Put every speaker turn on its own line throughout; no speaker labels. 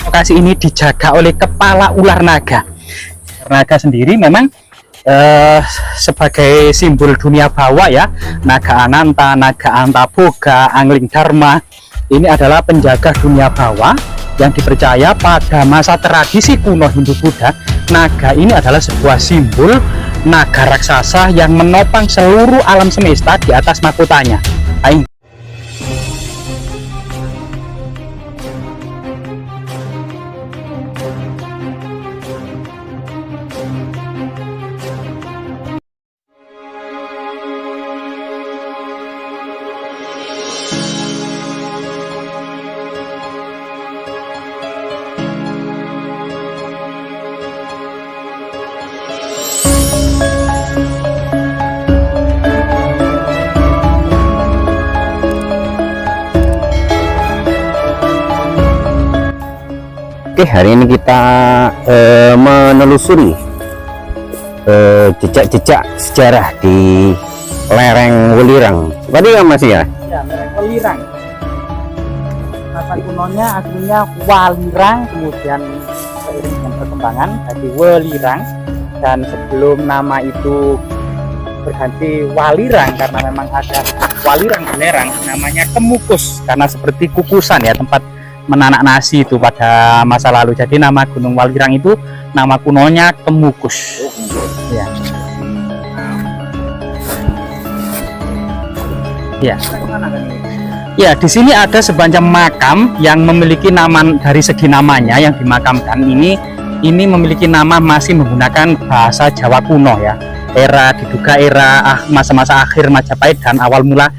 Lokasi ini dijaga oleh kepala ular naga. Naga sendiri memang sebagai simbol dunia bawah ya, naga Ananta, naga Antaboga, Angling Dharma. Ini adalah penjaga dunia bawah yang dipercaya pada masa tradisi kuno Hindu Buddha. Naga ini adalah sebuah simbol naga raksasa yang menopang seluruh alam semesta di atas mahkotanya.
Oke, hari ini kita menelusuri jejak-jejak sejarah di lereng Welirang. Tadi ya Mas ya?
Ya, lereng Welirang. Asal kunonya aslinya Walirang, kemudian seiring dengan perkembangan jadi Welirang, dan sebelum nama itu berganti Walirang karena memang ada Walirang belerang, namanya Kemukus karena seperti kukusan ya, tempat menanak nasi itu pada masa lalu. Jadi nama Gunung Walirang itu nama kunonya Kemukus. Ya. Ya. Ya, di sini ada sepanjang makam yang memiliki nama dari segi namanya yang dimakamkan ini memiliki nama masih menggunakan bahasa Jawa kuno ya. Diduga era masa-masa akhir Majapahit dan awal mula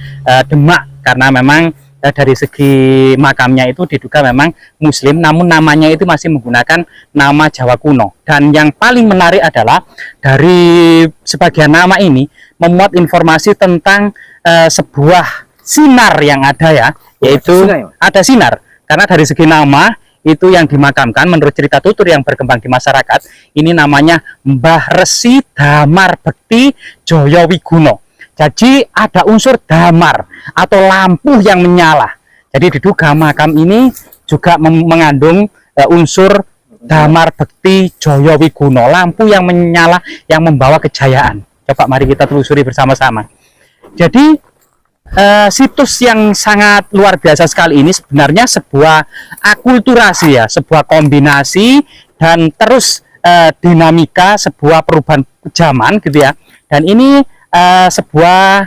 Demak, karena memang dari segi makamnya itu diduga memang Muslim, namun namanya itu masih menggunakan nama Jawa kuno. Dan yang paling menarik adalah dari sebagian nama ini memuat informasi tentang sebuah sinar yang ada ya, yaitu ada sinar. Karena dari segi nama itu yang dimakamkan menurut cerita tutur yang berkembang di masyarakat, ini namanya Mbah Resi Damar Bekti Joyowiguno. Jadi ada unsur damar atau lampu yang menyala. Jadi diduga makam ini juga mengandung unsur Damar Bekti Joyowiguno, lampu yang menyala yang membawa kejayaan. Coba mari kita telusuri bersama-sama. Jadi situs yang sangat luar biasa sekali ini sebenarnya sebuah akulturasi ya, sebuah kombinasi dan terus dinamika sebuah perubahan zaman gitu ya. Dan ini sebuah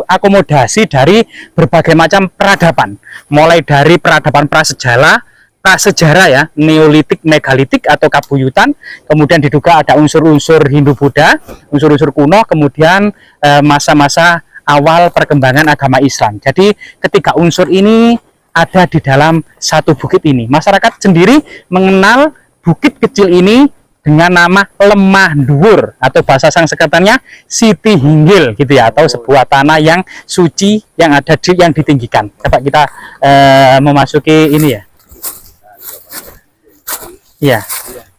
akomodasi dari berbagai macam peradaban, mulai dari peradaban prasejarah ya, neolitik, megalitik atau kabuyutan, kemudian diduga ada unsur-unsur Hindu-Buddha, unsur-unsur kuno, kemudian masa-masa awal perkembangan agama Islam. Jadi ketiga unsur ini ada di dalam satu bukit ini. Masyarakat sendiri mengenal bukit kecil ini dengan nama Lemah Dhuwur atau bahasa Sanskertanya Siti Hinggil gitu ya, atau sebuah tanah yang suci yang ada yang ditinggikan. Coba kita memasuki ini ya. Ya.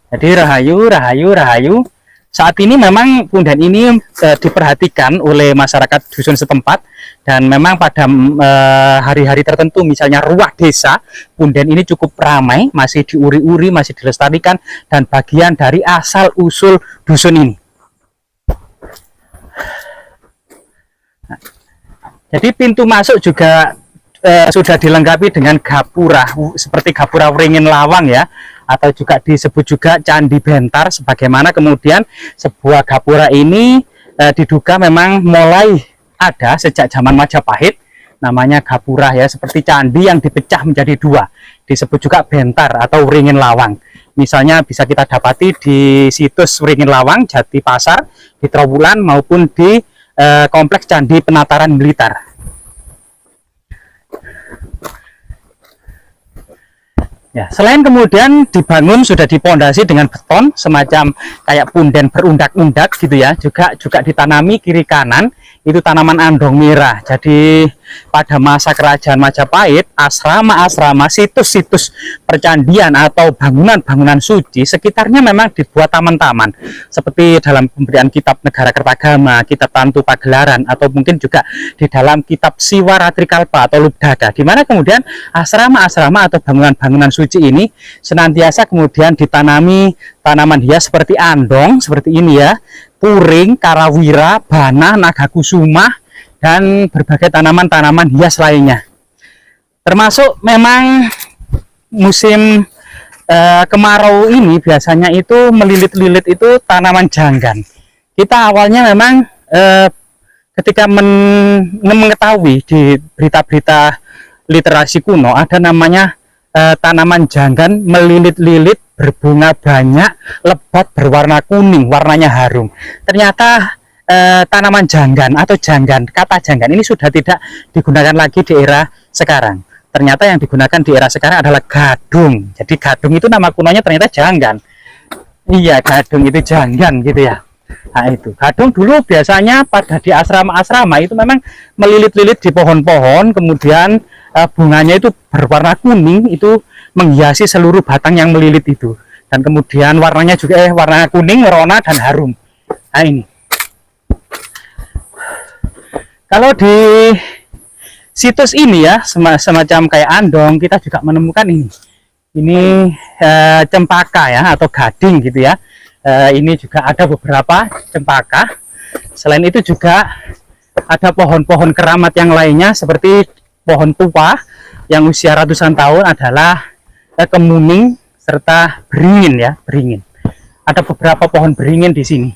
Jadi rahayu. Saat ini memang punden ini diperhatikan oleh masyarakat dusun setempat, dan memang pada hari-hari tertentu misalnya ruah desa, punden ini cukup ramai, masih diuri-uri, masih dilestarikan, dan bagian dari asal usul dusun ini. Nah, jadi pintu masuk juga sudah dilengkapi dengan gapura seperti gapura Wringin Lawang ya, atau juga disebut juga Candi Bentar, sebagaimana kemudian sebuah gapura ini diduga memang mulai ada sejak zaman Majapahit, namanya gapura ya, seperti candi yang dipecah menjadi dua, disebut juga Bentar atau Wringin Lawang. Misalnya bisa kita dapati di situs Wringin Lawang, Jati Pasar, di Trowulan, maupun di kompleks Candi Penataran Blitar. Ya, selain kemudian dibangun sudah dipondasi dengan beton semacam kayak punden berundak-undak gitu ya, juga ditanami kiri kanan itu tanaman andong merah. Jadi pada masa kerajaan Majapahit, asrama-asrama, situs-situs percandian atau bangunan-bangunan suci sekitarnya memang dibuat taman-taman, seperti dalam pemberian kitab Negara Kertagama, kitab Tantu Pagelaran, atau mungkin juga di dalam kitab Siwaratrikalpa atau Lubdaga, di mana kemudian asrama-asrama atau bangunan-bangunan suci ini senantiasa kemudian ditanami tanaman hias seperti andong, seperti ini ya, puring, karawira, bana, naga kusuma, dan berbagai tanaman-tanaman hias lainnya. Termasuk memang musim kemarau ini biasanya itu melilit-lilit itu tanaman janggan. Kita awalnya memang ketika mengetahui di berita-berita literasi kuno ada namanya tanaman janggan melilit-lilit, berbunga banyak, lebat, berwarna kuning, warnanya harum. Ternyata tanaman janggan atau janggan, kata janggan ini sudah tidak digunakan lagi di era sekarang. Ternyata yang digunakan di era sekarang adalah gadung. Jadi gadung itu nama kunonya ternyata janggan. Iya, gadung itu janggan gitu ya. Nah itu, gadung dulu biasanya pada di asrama-asrama itu memang melilit-lilit di pohon-pohon, kemudian bunganya itu berwarna kuning, itu menghiasi seluruh batang yang melilit itu, dan kemudian warnanya juga warna kuning, merona, dan harum. Nah ini, kalau di situs ini ya, semacam kayak andong, kita juga menemukan ini cempaka ya, atau gading gitu ya. Ini juga ada beberapa cempaka. Selain itu juga ada pohon-pohon keramat yang lainnya seperti pohon tua yang usia ratusan tahun adalah kemuning serta beringin ya, beringin. Ada beberapa pohon beringin di sini.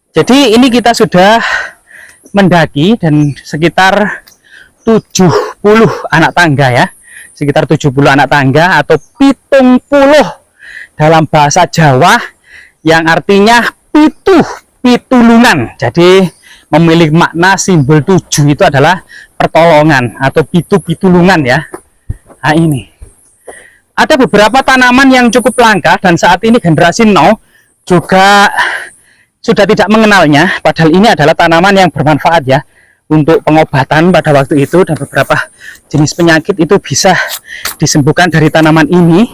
Jadi ini kita sudah mendaki dan sekitar 70 anak tangga ya, sekitar 70 anak tangga atau pitung puluh dalam bahasa Jawa, yang artinya pitulungan. Jadi memiliki makna simbol 7 itu adalah pertolongan atau pitulungan ya. Nah ini ada beberapa tanaman yang cukup langka dan saat ini generasi now juga sudah tidak mengenalnya, padahal ini adalah tanaman yang bermanfaat ya untuk pengobatan pada waktu itu, dan beberapa jenis penyakit itu bisa disembuhkan dari tanaman ini.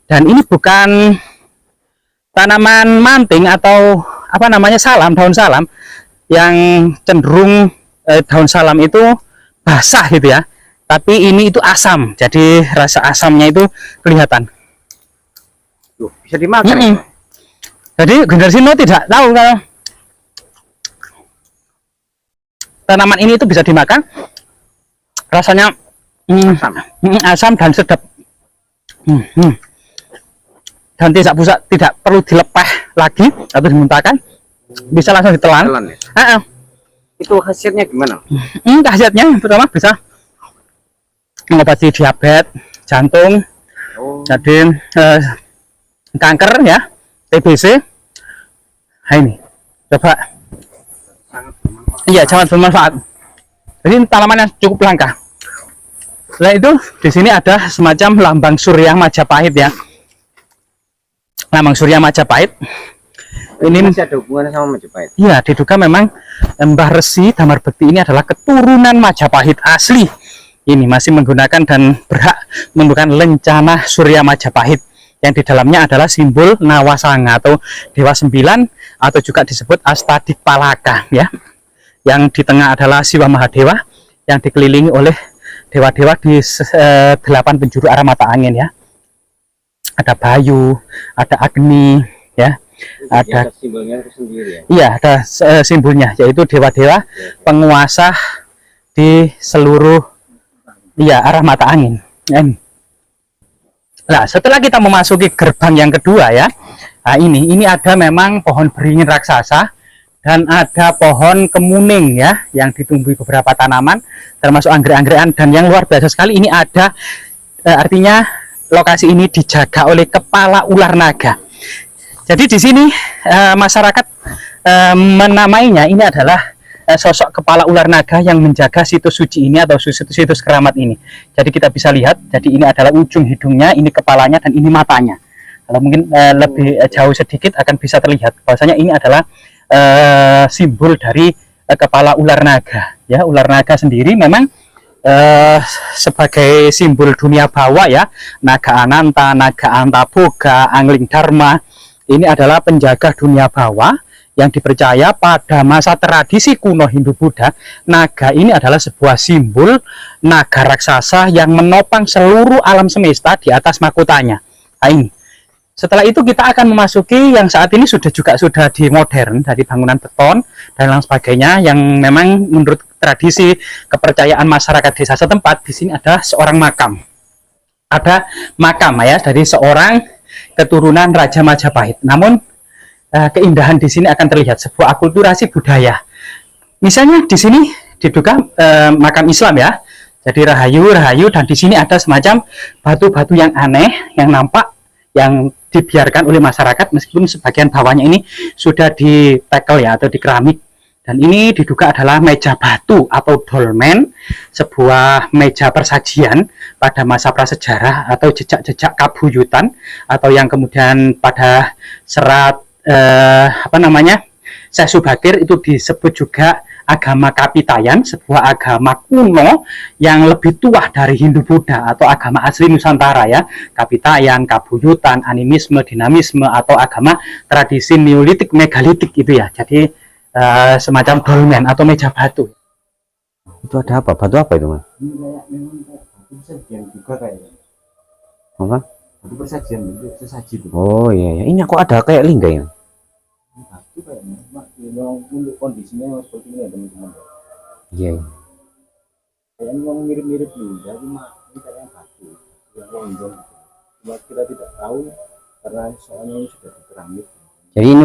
Dan ini bukan tanaman manting atau apa namanya, salam, daun salam, yang cenderung daun salam itu basah gitu ya, tapi ini itu asam, jadi rasa asamnya itu kelihatan.
Bisa dimakan.
Jadi generasi no tidak tahu kalau tanaman ini itu bisa dimakan, rasanya asam dan sedap, dan tidak perlu dilepeh lagi atau dimuntahkan, bisa langsung ditelan. Ya?
Itu khasiatnya gimana?
Khasiatnya pertama bisa mengobati diabetes, jantung, jadi kanker ya, TBC. Nah ini coba. Iya, sangat bermanfaat. Jadi tanaman yang cukup langka. Nah itu di sini ada semacam lambang Surya Majapahit ya. Lambang Surya Majapahit. Ini
masih ada hubungannya sama Majapahit.
Iya, diduga memang Mbah Resi Damar Bekti ini adalah keturunan Majapahit asli. Ini masih menggunakan dan berhak menggunakan lencana Surya Majapahit, yang di dalamnya adalah simbol Nawasanga atau Dewa 9, atau juga disebut Astadikpalaka ya. Yang di tengah adalah Siwa Mahadewa yang dikelilingi oleh dewa-dewa di 8 penjuru arah mata angin ya. Ada Bayu, ada Agni ya, ada
simbolnya sendiri ya.
Iya, ada simbolnya, yaitu dewa-dewa penguasa di seluruh arah mata angin. Nah, setelah kita memasuki gerbang yang kedua ya, nah ini ada memang pohon beringin raksasa dan ada pohon kemuning ya, yang ditumbuhi beberapa tanaman termasuk anggrek-anggekan, dan yang luar biasa sekali ini ada artinya lokasi ini dijaga oleh kepala ular naga. Jadi di sini masyarakat menamainya ini adalah sosok kepala ular naga yang menjaga situs suci ini atau situs keramat ini. Jadi kita bisa lihat, jadi ini adalah ujung hidungnya, ini kepalanya, dan ini matanya. Kalau mungkin lebih jauh sedikit akan bisa terlihat bahwasanya ini adalah simbol dari kepala ular naga. Ya, ular naga sendiri memang sebagai simbol dunia bawah ya, naga Ananta, naga Antaboga, Angling Dharma. Ini adalah penjaga dunia bawah yang dipercaya pada masa tradisi kuno Hindu Buddha. Naga ini adalah sebuah simbol naga raksasa yang menopang seluruh alam semesta di atas mahkotanya. Nah, ini. Setelah itu kita akan memasuki yang saat ini sudah di modern dari bangunan beton dan lain sebagainya, yang memang menurut tradisi kepercayaan masyarakat desa setempat di sini ada seorang makam. Ada makam ya dari seorang keturunan Raja Majapahit. Namun keindahan di sini akan terlihat sebuah akulturasi budaya. Misalnya di sini diduga makam Islam ya. Jadi rahayu, dan di sini ada semacam batu-batu yang aneh yang nampak, yang dibiarkan oleh masyarakat meskipun sebagian bawahnya ini sudah ditekel ya atau dikeramik. Dan ini diduga adalah meja batu atau dolmen, sebuah meja persajian pada masa prasejarah atau jejak-jejak kabuyutan, atau yang kemudian pada serat Syekh Subakir itu disebut juga agama Kapitayan, sebuah agama kuno yang lebih tua dari Hindu Buddha atau agama asli Nusantara ya. Kapitayan, kabuyutan, animisme, dinamisme, atau agama tradisi Neolitik, megalitik itu ya. Jadi semacam dolmen atau meja batu.
Itu ada apa? Batu apa itu, Mas?
Persajian juga kayaknya.
Apa?
Itu persajian, sesaji itu.
Oh iya, ini kok ada kayak lingga ya?
Batu kayaknya. Memang untuk kondisinya seperti ini ya teman-teman.
Iya.
Kayaknya memang mirip-mirip lingga, cuma ini kayaknya batu yang lonjong. Cuma kita tidak tahu karena soalnya ini sudah dikeramik.
Jadi ini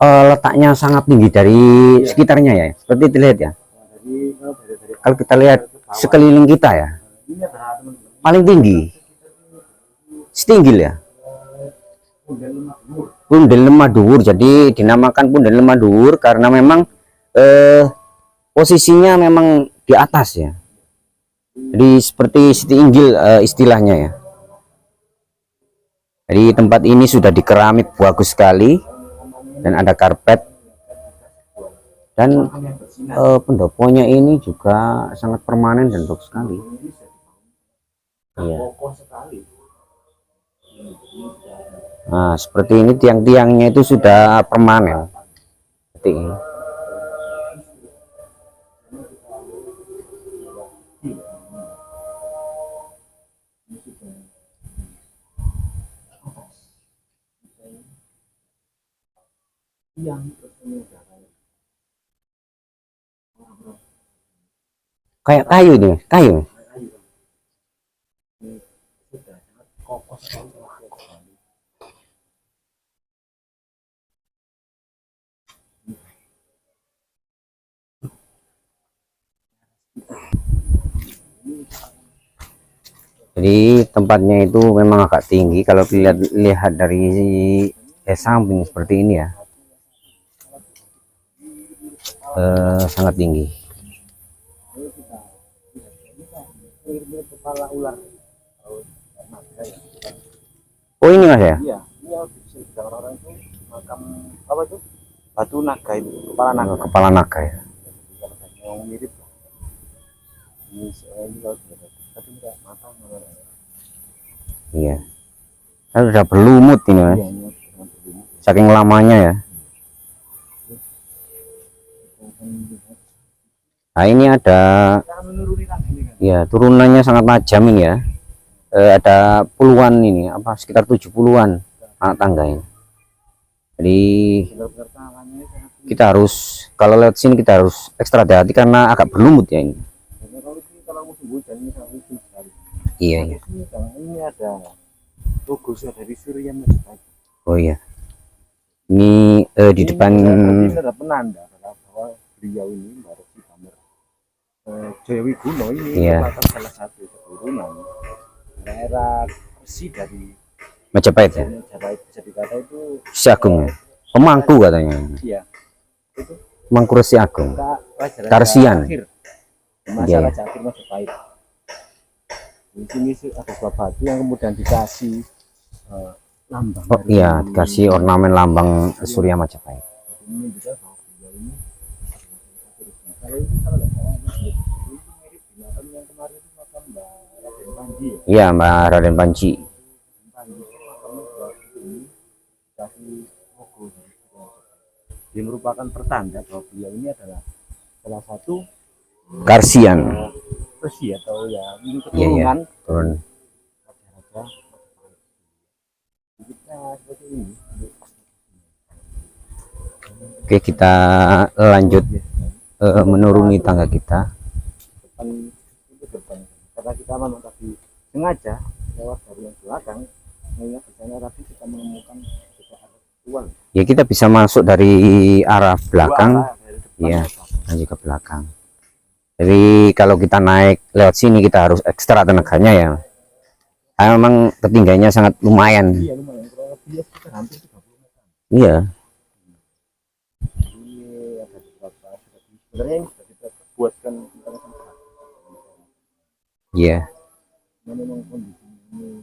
letaknya sangat tinggi dari sekitarnya ya, seperti dilihat ya. Kalau kita lihat sekeliling kita ya, paling tinggi, setinggil ya. Punden Lemah Dhuwur. Jadi dinamakan Punden Lemah Dhuwur karena memang posisinya memang di atas ya. Jadi seperti setinggil istilahnya ya. Jadi tempat ini sudah dikeramik bagus sekali dan ada karpet, dan pendoponya ini juga sangat permanen dan bagus sekali. Iya. Nah, seperti ini tiang-tiangnya itu sudah permanen. Seperti ini. Kayak kayu itu, kayu. Jadi tempatnya itu memang agak tinggi kalau lihat dari samping seperti ini ya. Sangat tinggi. Oh ini Mas ya?
Iya, ini yang bisa orang itu makam apa itu? Batu naga itu, kepala naga.
Kepala naga ya.
Yang mirip. Ini kalau tapi enggak mata.
Iya. Kan sudah berlumut ini Mas. Saking lamanya ya. Nah ini ada ya, turunannya sangat tajam ini ya. Ada puluhan ini, apa sekitar 70-an anak tangga ini. Jadi kita harus, kalau lewat sini kita harus ekstra hati-hati karena agak berlumut ya ini. Iya ya.
Ini ada logo dari Surya Majapahit.
Oh iya. Ini di depan
ini ada penanda bahwa beliau ini Jayawi Guno ini merupakan salah satu keturunan daerah Resi dari
Majapahit ya.
Majapahit, bisa dikata itu
Si Agung ya. Pemangku katanya.
Iya. Itu
Mangku Resi Agung. Karsian.
Masa Raja Akhir Majapahit. Di sini ada sebuah batu yang kemudian dikasih lambang.
Oh iya, dikasih ornamen lambang Surya Majapahit.
Ini juga bahwa beliau ini kalau ini kalau nggak salah ini mirip di makam yang kemarin itu makam Mbak Raden Panji ya.
Iya, Mbak Raden Panji.
Panji itu makamnya juga ini dikasih logo dari Surya Majapahit. Dia merupakan pertanda bahwa beliau ini adalah salah satu
Karsian.
Persi atau ya ini
Iya, iya.
keturunan
Turun.
raja-raja Majapahit. Kita seperti ini.
Oke, kita lanjut menuruni tangga kita.
Depan itu depan karena kita memang tadi sengaja lewat dari yang belakang mengingat di sana tadi kita menemukan jejak ritual
Ya, kita bisa masuk dari arah belakang,
dari depan
ya,
ke belakang.
dan juga belakang. Jadi kalau kita naik lewat sini kita harus ekstra tenaganya ya. Karena memang ketinggiannya sangat lumayan.
Iya lumayan kurang lebih ya sekitar hampir 30 meter.
Iya,
Ini ada beberapa sebenarnya ini sudah kita buatkan tentang sempat.
iya.
Memang kondisi ini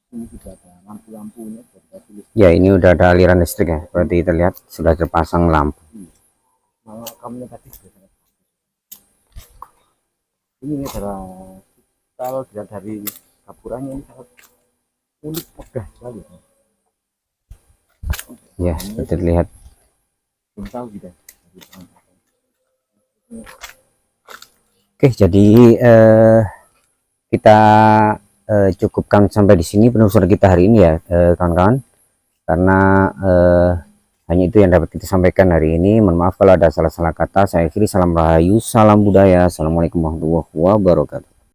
ini sudah ada lampu-lampunya sudah dikasih listrik.
Ya, ini udah ada aliran listrik ya. Seperti kita lihat sudah terpasang lampu.
Makamnya tadi sudah sangat bagus. Ini adalah kalau dilihat dari kapurannya ini sangat unik megah sekali.
Ya, kita lihat.
Belum tahu kita.
Oke, jadi kita cukupkan sampai di sini penelusuran kita hari ini ya, kawan-kawan. Karena hanya itu yang dapat kita sampaikan hari ini. Mohon maaf kalau ada salah-salah kata. Saya akhiri, salam rahayu, salam budaya, assalamualaikum warahmatullahi wabarakatuh.